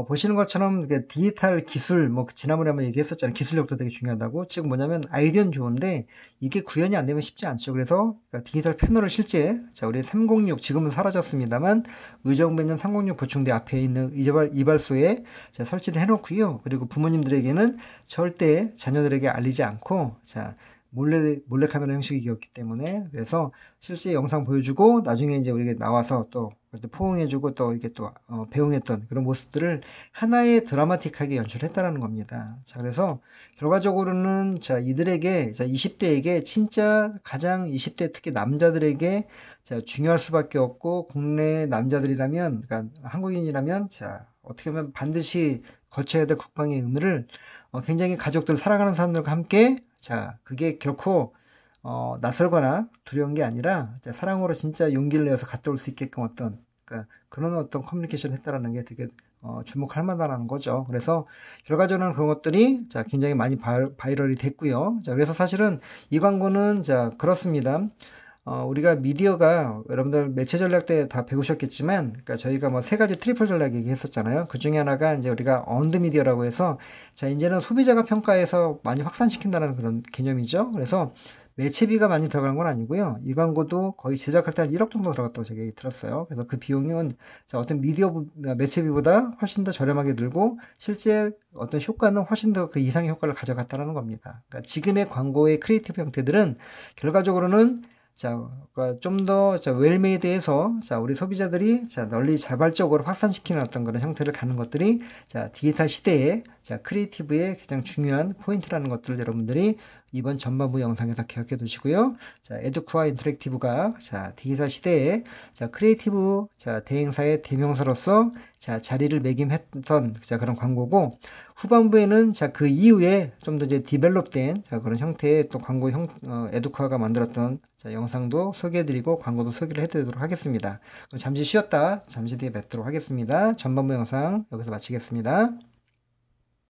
보시는 것처럼 디지털 기술 뭐 지난번에 한번 얘기했었잖아요. 기술력도 되게 중요하다고. 즉 뭐냐면 아이디어는 좋은데 이게 구현이 안 되면 쉽지 않죠. 그래서 디지털 패널을 실제 자 우리 306 지금은 사라졌습니다만 의정부에는 306 보충대 앞에 있는 이발소에 자, 설치를 해놓고요. 그리고 부모님들에게는 절대 자녀들에게 알리지 않고 자 몰래카메라 형식이었기 때문에, 그래서 실제 영상 보여주고 나중에 이제 우리가 나와서 또 포옹해주고 또 이렇게 또 배웅했던 그런 모습들을 하나의 드라마틱하게 연출했다라는 겁니다. 자, 그래서 결과적으로는 자, 이들에게, 자, 20대에게 진짜 가장 20대 특히 남자들에게 자, 중요할 수밖에 없고, 국내 남자들이라면, 그러니까 한국인이라면, 자, 어떻게 보면 반드시 거쳐야 될 국방의 의무를 굉장히 가족들, 사랑하는 사람들과 함께, 자, 그게 결코 낯설거나 두려운 게 아니라, 자, 사랑으로 진짜 용기를 내어서 갔다 올 수 있게끔 어떤, 그러니까 그런 어떤 커뮤니케이션을 했다라는 게 되게 주목할 만하다는 거죠. 그래서 결과적으로는 그런 것들이 자, 굉장히 많이 바이럴이 됐고요. 자, 그래서 사실은 이 광고는 자, 그렇습니다. 우리가 미디어가 여러분들 매체 전략 때 다 배우셨겠지만, 그러니까 저희가 뭐 세 가지 트리플 전략 얘기했었잖아요. 그 중에 하나가 이제 우리가 언드 미디어라고 해서, 자, 이제는 소비자가 평가해서 많이 확산시킨다는 그런 개념이죠. 그래서 매체비가 많이 들어가는 건 아니고요. 이 광고도 거의 제작할 때 한 1억 정도 들어갔다고 제가 얘기 들었어요. 그래서 그 비용은 자, 어떤 매체비보다 훨씬 더 저렴하게 들고, 실제 어떤 효과는 훨씬 더 그 이상의 효과를 가져갔다는 겁니다. 그러니까 지금의 광고의 크리에이티브 형태들은 결과적으로는 자, 좀 더 웰메이드해서 자, 우리 소비자들이 자, 널리 자발적으로 확산시키는 어떤 그런 형태를 가는 것들이 자, 디지털 시대에 자, 크리에이티브의 가장 중요한 포인트라는 것들을 여러분들이 이번 전반부 영상에서 기억해 두시고요. 자, 에듀쿠아 인터랙티브가 자, 디지털 시대에 자, 크리에이티브 자, 대행사의 대명사로서 자, 자리를 매김했던 자, 그런 광고고, 후반부에는 자, 그 이후에 좀 더 이제 디벨롭된 자, 그런 형태의 또 광고 에듀쿠아가 만들었던 자, 영상도 소개해드리고 광고도 소개를 해드리도록 하겠습니다. 그럼 잠시 쉬었다 잠시 뒤에 뵙도록 하겠습니다. 전반부 영상 여기서 마치겠습니다.